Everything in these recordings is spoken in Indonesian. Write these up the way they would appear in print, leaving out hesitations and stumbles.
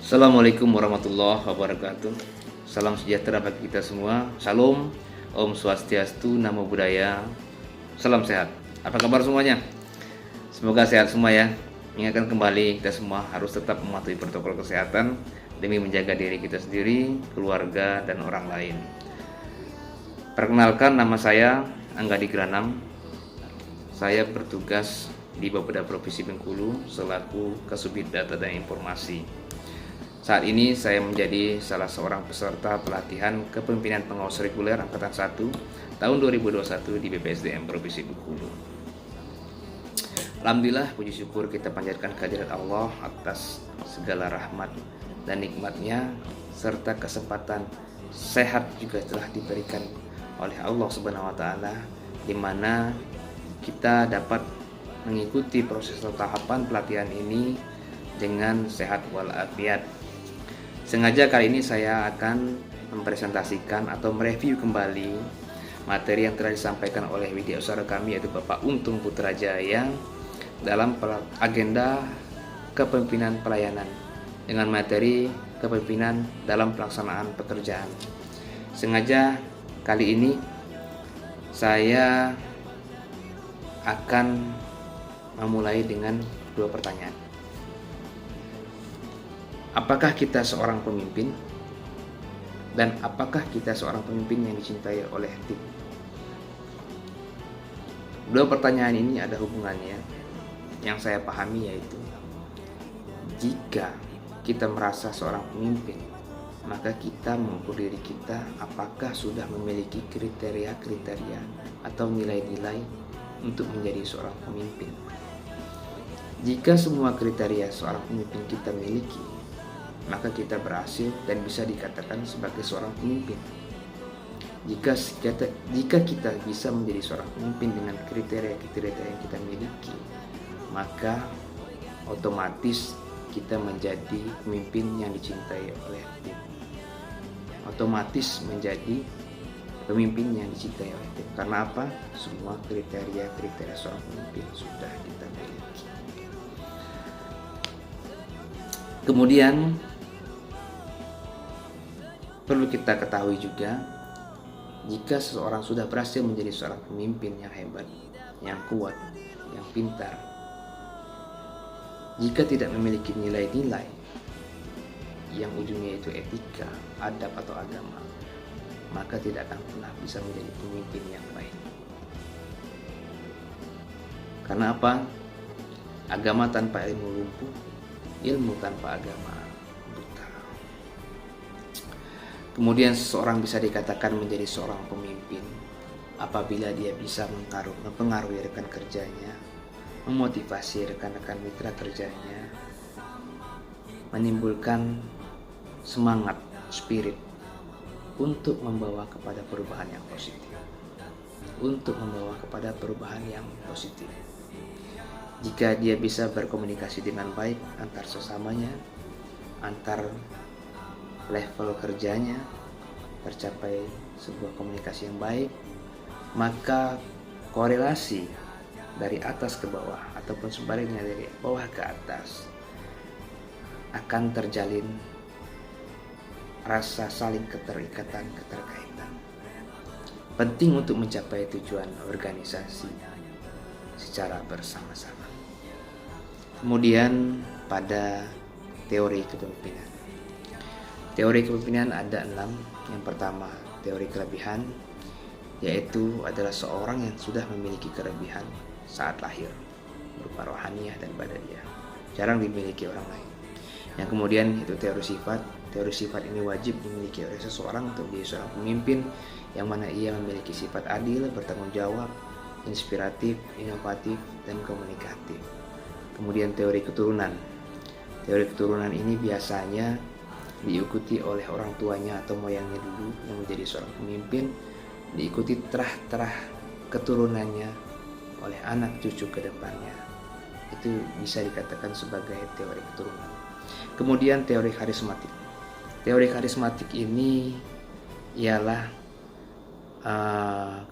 Assalamualaikum warahmatullahi wabarakatuh. Salam sejahtera bagi kita semua. Salam, Om Swastiastu, Namo Buddhaya. Salam sehat. Apa kabar semuanya? Semoga sehat semua ya. Ingatkan kembali, kita semua harus tetap mematuhi protokol kesehatan demi menjaga diri kita sendiri, keluarga, dan orang lain. Perkenalkan, nama saya Angga Digranam. Saya bertugas di Bapeda Provinsi Bengkulu selaku Kasubit Data dan Informasi. Saat ini saya menjadi salah seorang peserta pelatihan Kepemimpinan Pengawas Reguler Angkatan 1 tahun 2021 di BPSDM Provinsi Bengkulu. Alhamdulillah, puji syukur kita panjatkan kehadirat Allah atas segala rahmat dan nikmatnya serta kesempatan sehat juga telah diberikan oleh Allah Subhanahu wa taala, di mana kita dapat mengikuti proses atau tahapan pelatihan ini dengan sehat walafiat. Sengaja kali ini saya akan mempresentasikan atau mereview kembali materi yang telah disampaikan oleh widyausara kami, yaitu Bapak Untung Putrajaya, dalam agenda kepemimpinan pelayanan dengan materi kepemimpinan dalam pelaksanaan pekerjaan. Sengaja kali ini saya akan memulai dengan dua pertanyaan. Apakah kita seorang pemimpin? Dan apakah kita seorang pemimpin yang dicintai oleh tim? Dua pertanyaan ini ada hubungannya. Yang saya pahami yaitu, jika kita merasa seorang pemimpin, maka kita mengukur diri kita apakah sudah memiliki kriteria-kriteria atau nilai-nilai untuk menjadi seorang pemimpin. Jika semua kriteria seorang pemimpin kita miliki, maka kita berhasil dan bisa dikatakan sebagai seorang pemimpin. Jika kita bisa menjadi seorang pemimpin dengan kriteria-kriteria yang kita miliki, maka otomatis kita menjadi pemimpin yang dicintai oleh tim. Otomatis menjadi pemimpin yang dicintai oleh tim. Karena apa? Semua kriteria-kriteria seorang pemimpin sudah kita miliki. Kemudian perlu kita ketahui juga, jika seseorang sudah berhasil menjadi seorang pemimpin yang hebat, yang kuat, yang pintar, jika tidak memiliki nilai-nilai yang ujungnya itu etika, adab atau agama, maka tidak akan pernah bisa menjadi pemimpin yang baik. Karena apa? Agama tanpa ilmu lumpuh, ilmu tanpa agama buta. Kemudian seseorang bisa dikatakan menjadi seorang pemimpin apabila dia bisa mempengaruhi rekan kerjanya, memotivasi rekan-rekan mitra kerjanya, menimbulkan semangat, spirit untuk membawa kepada perubahan yang positif. Jika dia bisa berkomunikasi dengan baik antar sesamanya, antar level kerjanya, tercapai sebuah komunikasi yang baik, maka korelasi dari atas ke bawah ataupun sebaliknya dari bawah ke atas akan terjalin rasa saling keterikatan, keterkaitan. Penting untuk mencapai tujuan organisasi secara bersama-sama. Kemudian pada teori kepemimpinan. Teori kepemimpinan ada 6. Yang pertama, teori kelebihan, yaitu adalah seorang yang sudah memiliki kelebihan saat lahir, berupa rohaniah dan badaniah, jarang dimiliki orang lain. Yang kemudian itu teori sifat. Teori sifat ini wajib dimiliki oleh seseorang untuk menjadi seorang pemimpin, yang mana ia memiliki sifat adil, bertanggung jawab, inspiratif, inovatif, dan komunikatif. Kemudian teori keturunan. Teori keturunan ini biasanya diikuti oleh orang tuanya atau moyangnya dulu yang menjadi seorang pemimpin, diikuti terah-terah keturunannya oleh anak cucu ke depannya. Itu bisa dikatakan sebagai teori keturunan. Kemudian teori karismatik. Teori karismatik ini ialah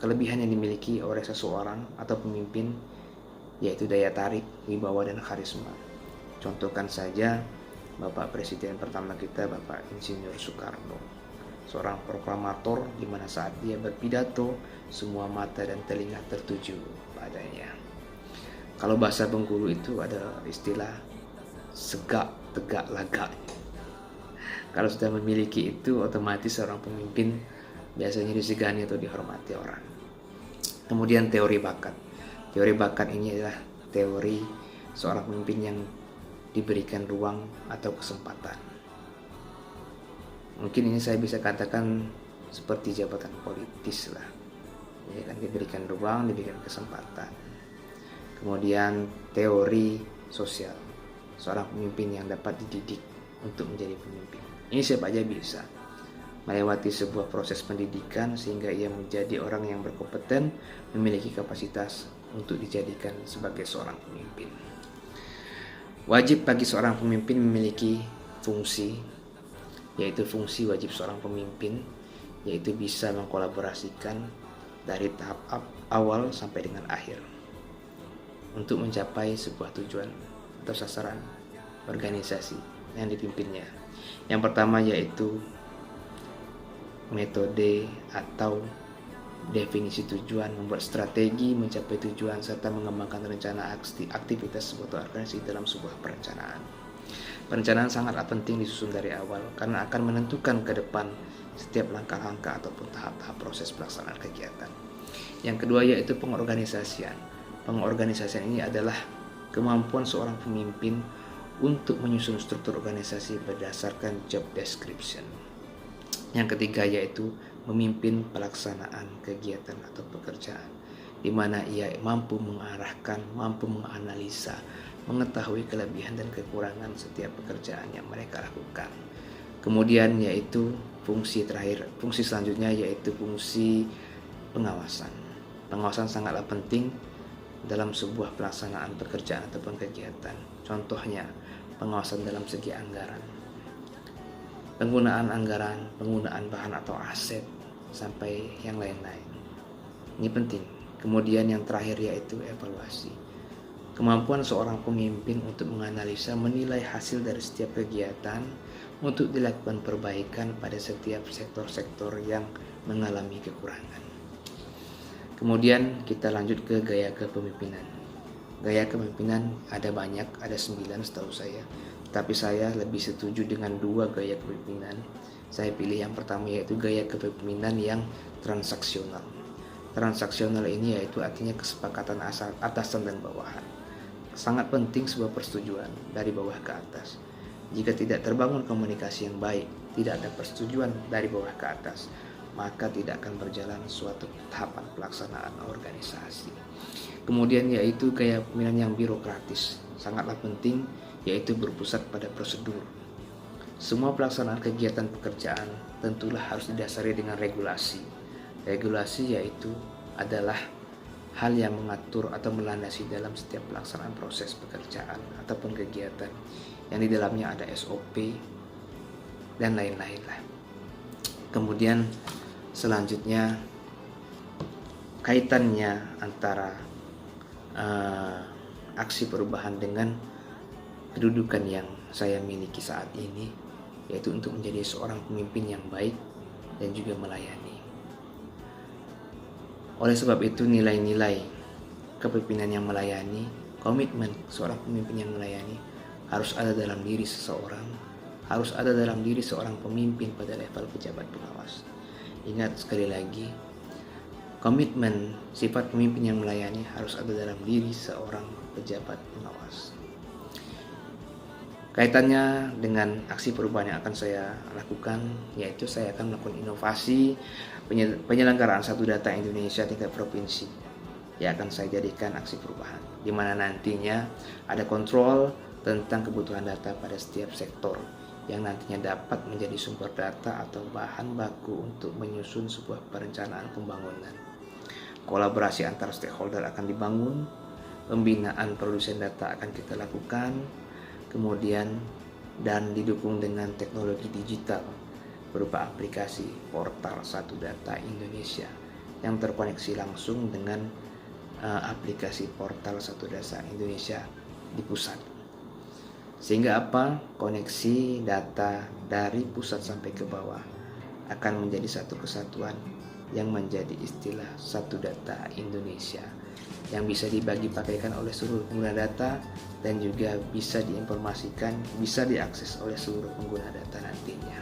kelebihan yang dimiliki oleh seseorang atau pemimpin, yaitu daya tarik, wibawa, dan karisma. Contohkan saja Bapak Presiden pertama kita, Bapak Insinyur Soekarno. Seorang proklamator di mana saat dia berpidato, semua mata dan telinga tertuju padanya. Kalau bahasa Bengkulu itu ada istilah segak, tegak, lagak. Kalau sudah memiliki itu, otomatis seorang pemimpin biasanya disegani atau dihormati orang. Kemudian teori bakat. Teori bakat ini adalah teori seorang pemimpin yang diberikan ruang atau kesempatan. Mungkin ini saya bisa katakan seperti jabatan politis lah. Ya kan, diberikan ruang, diberikan kesempatan. Kemudian teori sosial. Seorang pemimpin yang dapat dididik untuk menjadi pemimpin. Ini siapa aja bisa melewati sebuah proses pendidikan sehingga ia menjadi orang yang berkompeten, memiliki kapasitas untuk dijadikan sebagai seorang pemimpin. Wajib bagi seorang pemimpin memiliki fungsi, yaitu fungsi wajib seorang pemimpin, yaitu bisa mengkolaborasikan dari tahap awal sampai dengan akhir untuk mencapai sebuah tujuan atau sasaran organisasi yang dipimpinnya. Yang pertama yaitu metode atau definisi tujuan, membuat strategi mencapai tujuan, serta mengembangkan rencana aktivitas sebuah organisasi dalam sebuah perencanaan. Perencanaan sangatlah penting disusun dari awal karena akan menentukan ke depan setiap langkah-langkah ataupun tahap-tahap proses pelaksanaan kegiatan. Yang kedua yaitu pengorganisasian. Pengorganisasian ini adalah kemampuan seorang pemimpin untuk menyusun struktur organisasi berdasarkan job description. Yang ketiga yaitu memimpin pelaksanaan kegiatan atau pekerjaan, di mana ia mampu mengarahkan, mampu menganalisa, mengetahui kelebihan dan kekurangan setiap pekerjaan yang mereka lakukan. Kemudian yaitu fungsi selanjutnya yaitu fungsi pengawasan. Pengawasan sangatlah penting dalam sebuah pelaksanaan pekerjaan ataupun kegiatan. Contohnya, pengawasan dalam segi anggaran, penggunaan anggaran, penggunaan bahan atau aset, sampai yang lain-lain. Ini penting. Kemudian yang terakhir yaitu evaluasi. Kemampuan seorang pemimpin untuk menganalisa, menilai hasil dari setiap kegiatan untuk dilakukan perbaikan pada setiap sektor-sektor yang mengalami kekurangan. Kemudian kita lanjut ke gaya kepemimpinan. Gaya kepemimpinan ada banyak, ada 9 setahu saya. Tapi saya lebih setuju dengan 2 gaya kepemimpinan. Saya pilih yang pertama yaitu gaya kepemimpinan yang transaksional. Transaksional ini yaitu artinya kesepakatan atasan dan bawahan. Sangat penting sebuah persetujuan dari bawah ke atas. Jika tidak terbangun komunikasi yang baik, tidak ada persetujuan dari bawah ke atas, maka tidak akan berjalan suatu tahapan pelaksanaan organisasi. Kemudian yaitu gaya kepemimpinan yang birokratis. Sangatlah penting, yaitu berpusat pada prosedur. Semua pelaksanaan kegiatan pekerjaan tentulah harus didasari dengan regulasi. Regulasi yaitu adalah hal yang mengatur atau melandasi dalam setiap pelaksanaan proses pekerjaan ataupun kegiatan yang di dalamnya ada SOP dan lain-lain lah. Kemudian selanjutnya kaitannya antara aksi perubahan dengan kedudukan yang saya miliki saat ini, yaitu untuk menjadi seorang pemimpin yang baik dan juga melayani. Oleh sebab itu nilai-nilai kepemimpinan yang melayani, komitmen seorang pemimpin yang melayani harus ada dalam diri seseorang, harus ada dalam diri seorang pemimpin pada level pejabat pengawas. Ingat sekali lagi, komitmen sifat pemimpin yang melayani harus ada dalam diri seorang pejabat pengawas. Kaitannya dengan aksi perubahan yang akan saya lakukan, yaitu saya akan melakukan inovasi penyelenggaraan satu data Indonesia tingkat provinsi yang akan saya jadikan aksi perubahan, di mana nantinya ada kontrol tentang kebutuhan data pada setiap sektor yang nantinya dapat menjadi sumber data atau bahan baku untuk menyusun sebuah perencanaan pembangunan. Kolaborasi antar stakeholder akan dibangun, pembinaan produsen data akan kita lakukan, kemudian dan didukung dengan teknologi digital berupa aplikasi portal Satu Data Indonesia yang terkoneksi langsung dengan aplikasi portal Satu Data Indonesia di pusat. Sehingga apa? Koneksi data dari pusat sampai ke bawah akan menjadi satu kesatuan yang menjadi istilah satu data Indonesia yang bisa dibagi pakaikan oleh seluruh pengguna data dan juga bisa diinformasikan, bisa diakses oleh seluruh pengguna data nantinya.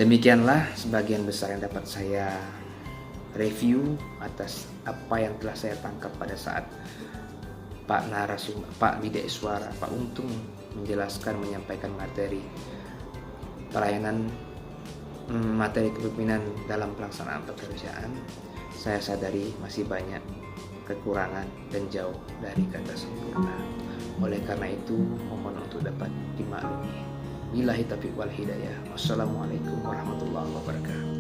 Demikianlah sebagian besar yang dapat saya review atas apa yang telah saya tangkap pada saat Pak narasumber, Pak Bidek Suara, Pak Untung menjelaskan, menyampaikan materi pelayanan materi kepemimpinan dalam pelaksanaan pekerjaan. Saya sadari masih banyak kekurangan dan jauh dari kata sempurna. Oleh karena itu, mohon untuk dapat dimaklumi. Billahi taufiq wal hidayah. Wassalamualaikum warahmatullahi wabarakatuh.